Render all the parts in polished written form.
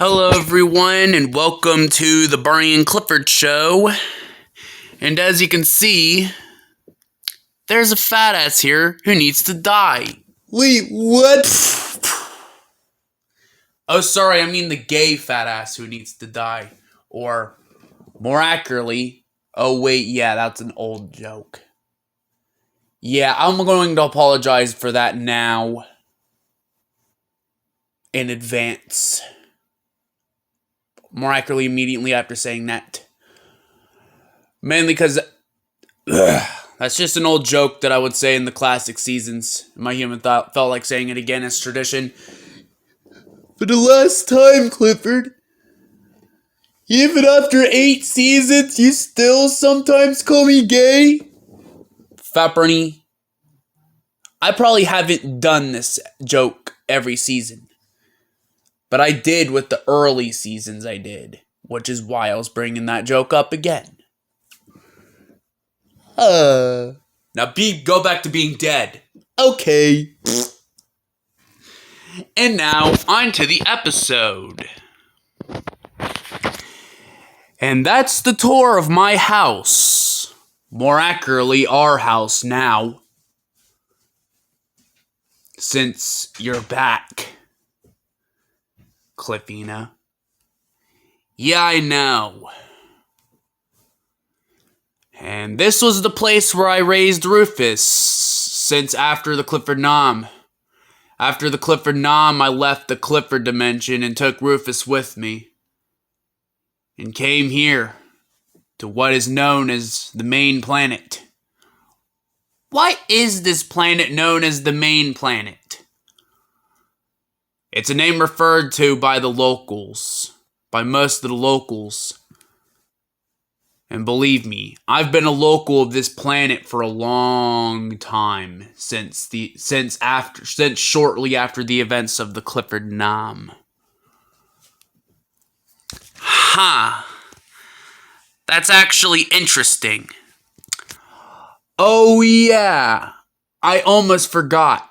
Hello, everyone, and welcome to the Barney and Clifford show. And as you can see, there's a fat ass here who needs to die. Wait, what? Oh, sorry, I mean the gay fat ass who needs to die. Or, more accurately, oh wait, yeah, that's an old joke. Yeah, I'm going to apologize for that now. In advance. More accurately, immediately after saying that. Mainly because that's just an old joke that I would say in the classic seasons. My human thought felt like saying it again as tradition. For the last time, Clifford. Even after 8 seasons, you still sometimes call me gay? Fat Barney, I probably haven't done this joke every season. But I did with the early seasons I did. Which is why I was bringing that joke up again. Now go back to being dead. Okay. And now, on to the episode. And that's the tour of my house. More accurately, our house now. Since you're back, Cliffina. Yeah, I know. And this was the place where I raised Rufus, since after the Clifford Nom. After the Clifford Nom, I left the Clifford dimension and took Rufus with me. And came here, to what is known as the main planet. Why is this planet known as the main planet? It's a name referred to by the locals, by most of the locals. And believe me, I've been a local of this planet for a long time, since shortly after the events of the Clifford Nom. Ha! That's actually interesting. Oh yeah, I almost forgot.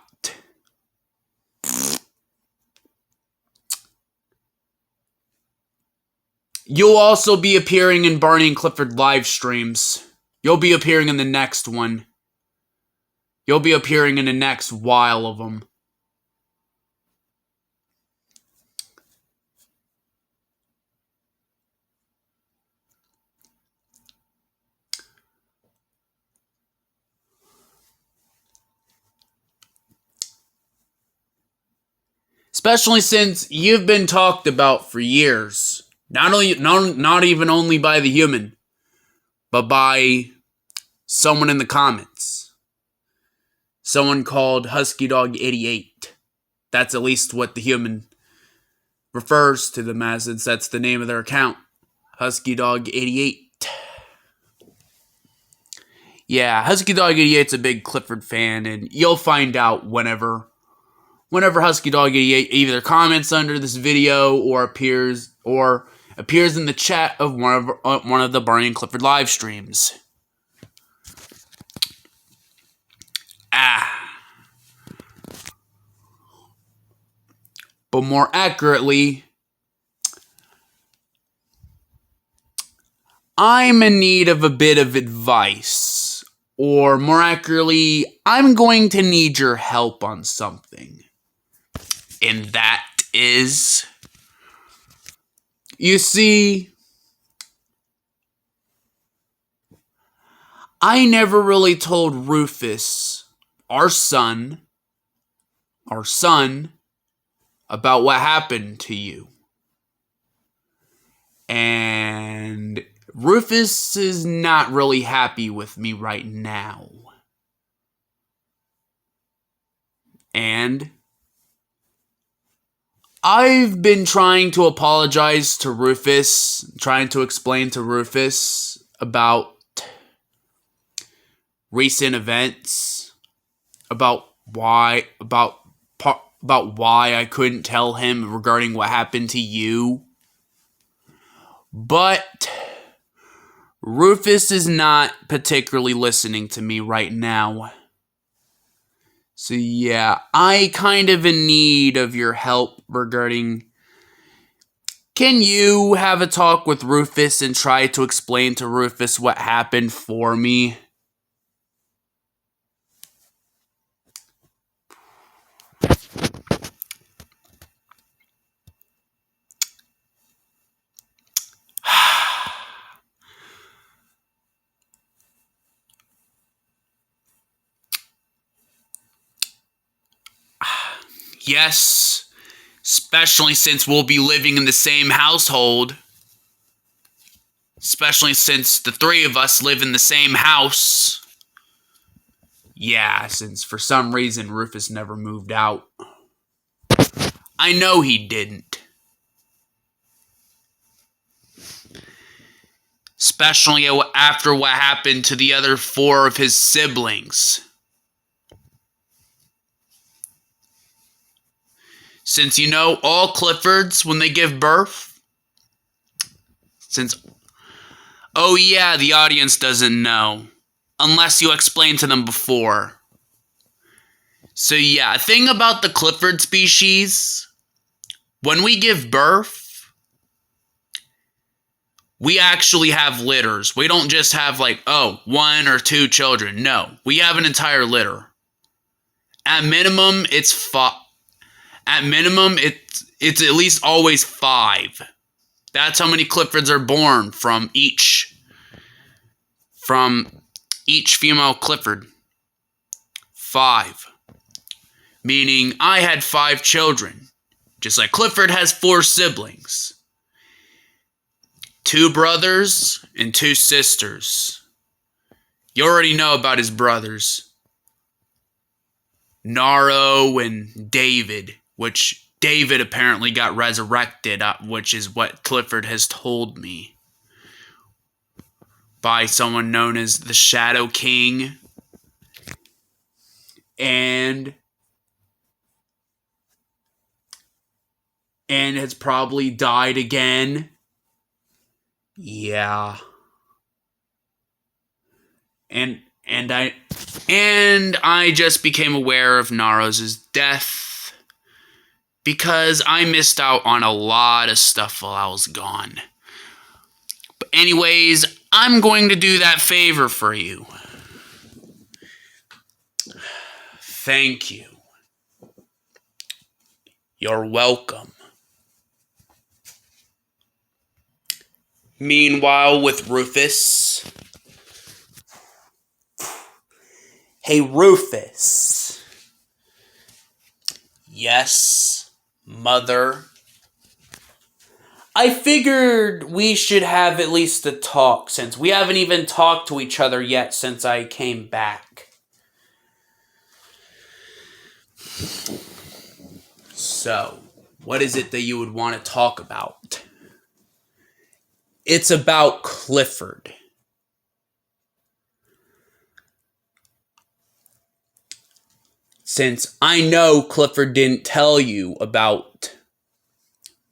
You'll also be appearing in Barney and Clifford live streams. You'll be appearing in the next one. You'll be appearing in the next while of them. Especially since you've been talked about for years. Not even only by the human, but by someone in the comments. Someone called Husky Dog 88. That's at least what the human refers to them as, since that's the name of their account. Husky Dog 88. Yeah, Husky Dog 88's a big Clifford fan, and you'll find out whenever Husky Dog 88 either comments under this video or appears in the chat of one of the Barney and Clifford live streams. But more accurately, I'm in need of a bit of advice. Or more accurately, I'm going to need your help on something. And that is, you see, I never really told Rufus, our son, about what happened to you. And Rufus is not really happy with me right now. And I've been trying to apologize to Rufus, trying to explain to Rufus about recent events, about why I couldn't tell him regarding what happened to you. But Rufus is not particularly listening to me right now. So yeah, I kind of in need of your help regarding Can you have a talk with Rufus and try to explain to Rufus what happened for me? Yes, especially since we'll be living in the same household. Especially since the three of us live in the same house. Yeah, since for some reason Rufus never moved out. I know he didn't. Especially after what happened to the other 4 of his siblings. Since you know all Cliffords when they give birth. Oh yeah, the audience doesn't know. Unless you explain to them before. So yeah, a thing about the Clifford species. When we give birth, we actually have litters. We don't just have 1 or 2 children. No, we have an entire litter. At minimum, it's at least always 5. That's how many Cliffords are born from each female Clifford. 5. Meaning I had 5 children. Just like Clifford has 4 siblings. 2 brothers and 2 sisters. You already know about his brothers. Naro and David, which David apparently got resurrected, which is what Clifford has told me. By someone known as the Shadow King. And has probably died again. Yeah. And I just became aware of Naros' death because I missed out on a lot of stuff while I was gone. But anyways, I'm going to do that favor for you. Thank you. You're welcome. Meanwhile, with Rufus. Hey, Rufus. Yes, mother. I figured we should have at least a talk since we haven't even talked to each other yet since I came back. So, what is it that you would want to talk about? It's about Clifford. Since I know Clifford didn't tell you about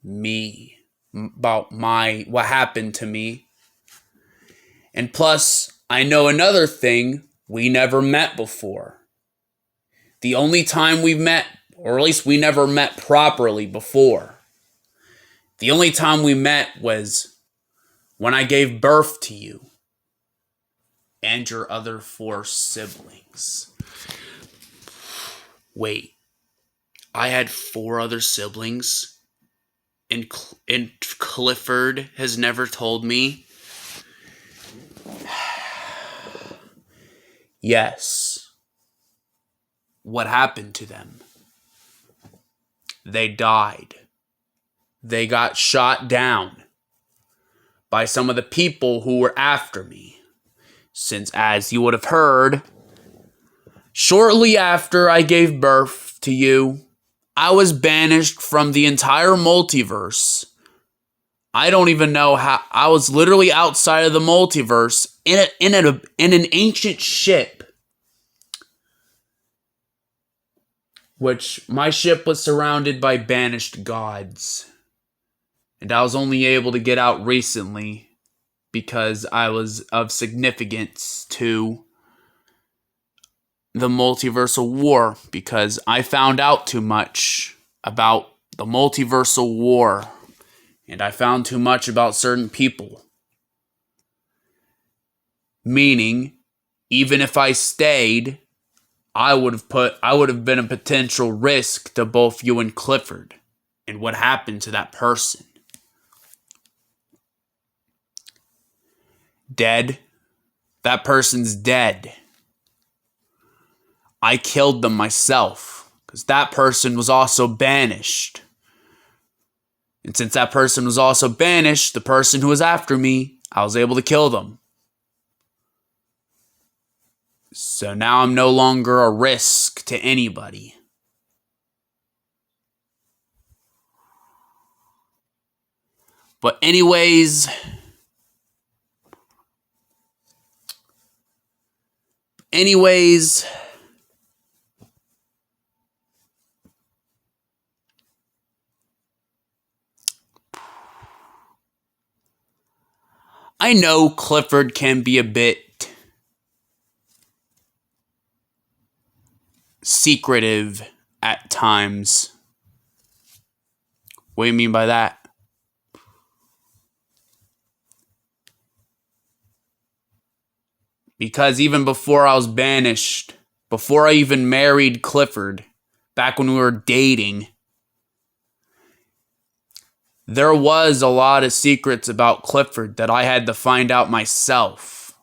me, about what happened to me. And plus, I know another thing, we never met before. The only time we've met, or at least we never met properly before. The only time we met was when I gave birth to you and your other 4 siblings. Wait, I had 4 other siblings, and Clifford has never told me? Yes. What happened to them? They died. They got shot down by some of the people who were after me. Since, as you would have heard, shortly after I gave birth to you, I was banished from the entire multiverse. I don't even know how. I was literally outside of the multiverse in an ancient ship. Which my ship was surrounded by banished gods. And I was only able to get out recently because I was of significance to the multiversal war, because I found out too much about the multiversal war and I found too much about certain people. Meaning, even if I stayed, I would have been a potential risk to both you and Clifford. And what happened to that person? Dead? That person's dead. I killed them myself, because that person was also banished. And since that person was also banished, the person who was after me, I was able to kill them. So now I'm no longer a risk to anybody. But anyways, I know Clifford can be a bit secretive at times. What do you mean by that? Because even before I was banished, before I even married Clifford, back when we were dating, there was a lot of secrets about Clifford that I had to find out myself.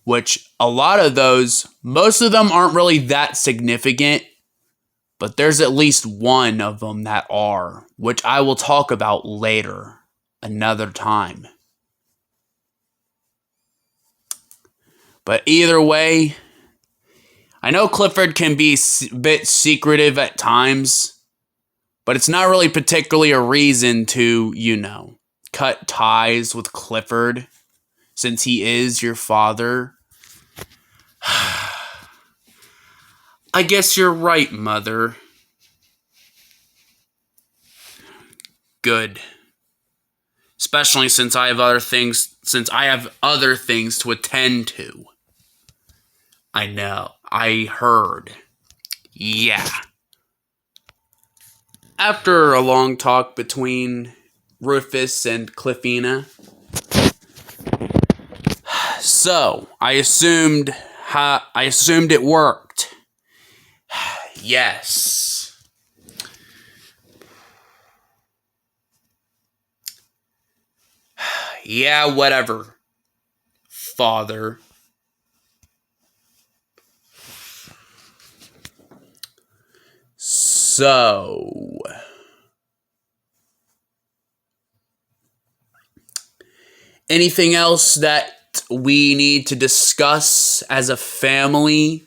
Which, a lot of those, most of them aren't really that significant, but there's at least one of them that are, which I will talk about later, another time. But either way, I know Clifford can be a bit secretive at times, but it's not really particularly a reason to, cut ties with Clifford, since he is your father. I guess you're right, Mother. Good. Especially since I have other things to attend to. I know. I heard. Yeah. After a long talk between Rufus and Cliffina, so I assumed it worked. Yes. Yeah, whatever, Father. So, anything else that we need to discuss as a family?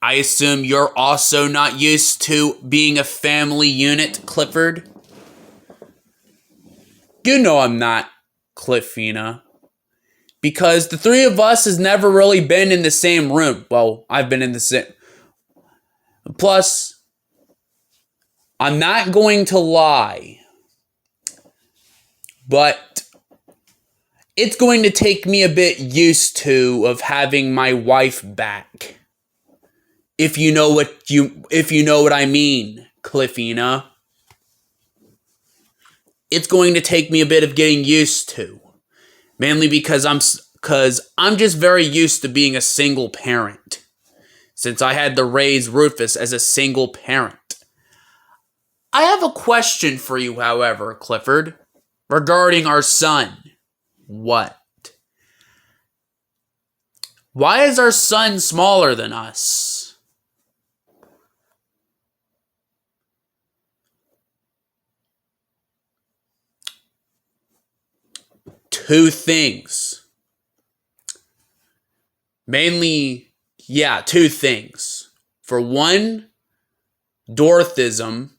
I assume you're also not used to being a family unit, Clifford? You know I'm not, Cliffina. Because the three of us has never really been in the same room. Well, I've been in the same... Plus, I'm not going to lie, but it's going to take me a bit used to of having my wife back. If you know what I mean, Cliffina. It's going to take me a bit of getting used to. Mainly because I'm just very used to being a single parent. Since I had to raise Rufus as a single parent. I have a question for you, however, Clifford, regarding our son. What? Why is our son smaller than us? Two things. Mainly, two things. For one, dwarfism,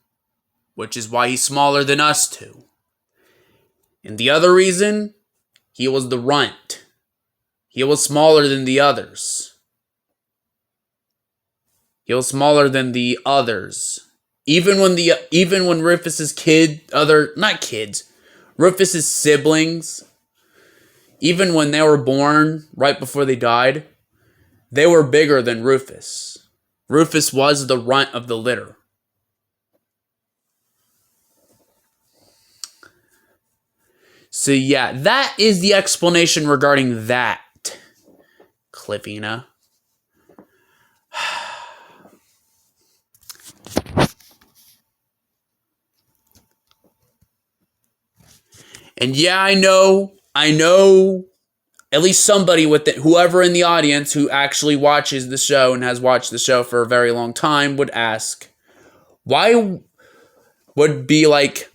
which is why he's smaller than us two. And the other reason, he was the runt. He was smaller than the others. Even when Rufus's Rufus's siblings, even when they were born, right before they died, they were bigger than Rufus. Rufus was the runt of the litter. So yeah, that is the explanation regarding that, Cliffina. And yeah, I know, at least somebody with it, whoever in the audience who actually watches the show and has watched the show for a very long time would ask, why would be like,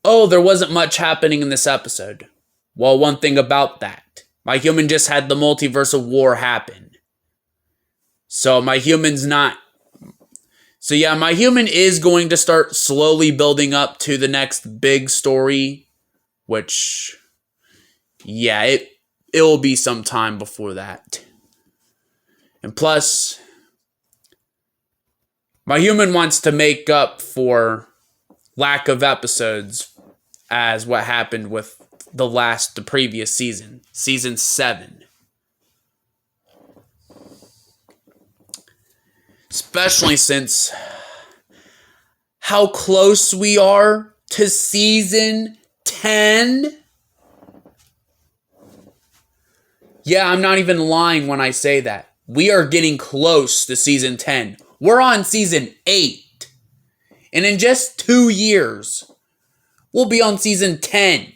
oh, there wasn't much happening in this episode. Well, one thing about that, my human just had the multiversal war happen. So my human's not. So yeah, my human is going to start slowly building up to the next big story, which, yeah, it will be some time before that. And plus, my human wants to make up for lack of episodes as what happened with the previous season, season 7. Especially since how close we are to season 10. Yeah, I'm not even lying when I say that. We are getting close to season 10. We're on season 8. And in just 2 years, we'll be on season 10.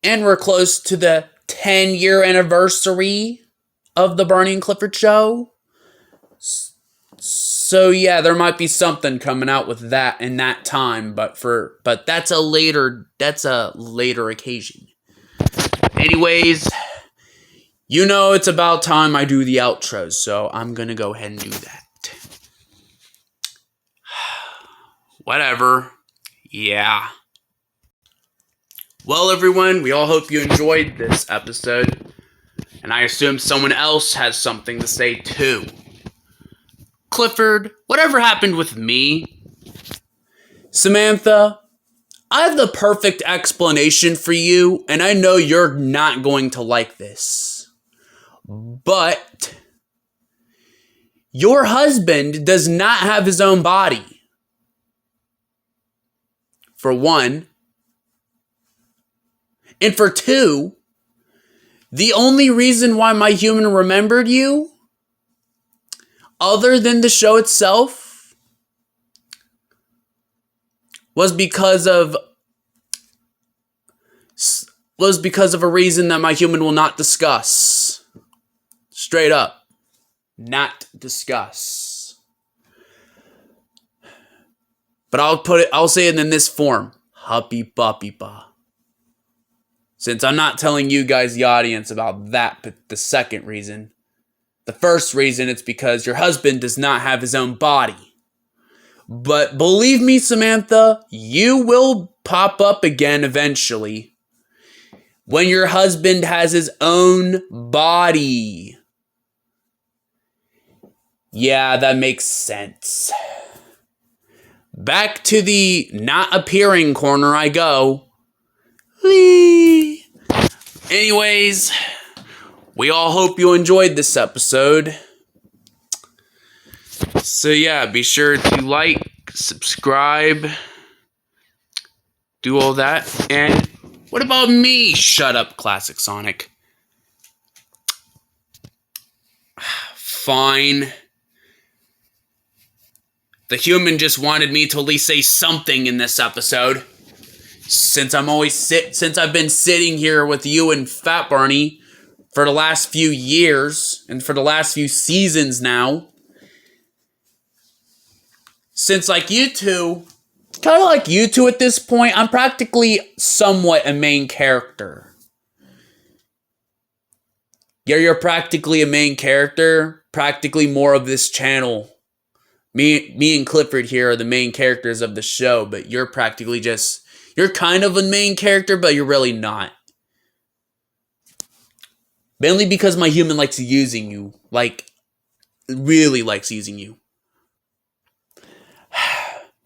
And we're close to the 10-year anniversary of the Barney and Clifford show. So yeah, there might be something coming out with that in that time, but that's a later occasion. Anyways, you know it's about time I do the outros, so I'm gonna go ahead and do that. Whatever. Yeah. Well, everyone, we all hope you enjoyed this episode, and I assume someone else has something to say too. Clifford, whatever happened with me? Samantha, I have the perfect explanation for you, and I know you're not going to like this. But your husband does not have his own body. For one. And for two, the only reason why my human remembered you, other than the show itself, was because of a reason that my human will not discuss. Straight up. Not discuss. But I'll say it in this form. Happy Papi Pa. Since I'm not telling you guys, the audience, about that, but the second reason. The first reason, it's because your husband does not have his own body. But believe me, Samantha, you will pop up again eventually. When your husband has his own body. Yeah, that makes sense. Back to the not appearing corner I go. Whee! Anyways, we all hope you enjoyed this episode. So yeah, be sure to like, subscribe, do all that. And what about me? Shut up, Classic Sonic. Fine. The human just wanted me to at least say something in this episode. Since I've been sitting here with you and Fat Barney for the last few years and for the last few seasons now. Since kind of like you two at this point, I'm practically somewhat a main character. Yeah, you're practically a main character, practically more of this channel. Me and Clifford here are the main characters of the show, but you're practically just... You're kind of a main character, but you're really not. Mainly because my human likes using you. Like, really likes using you.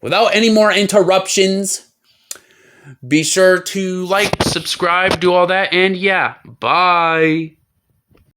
Without any more interruptions, be sure to like, subscribe, do all that, and yeah, bye.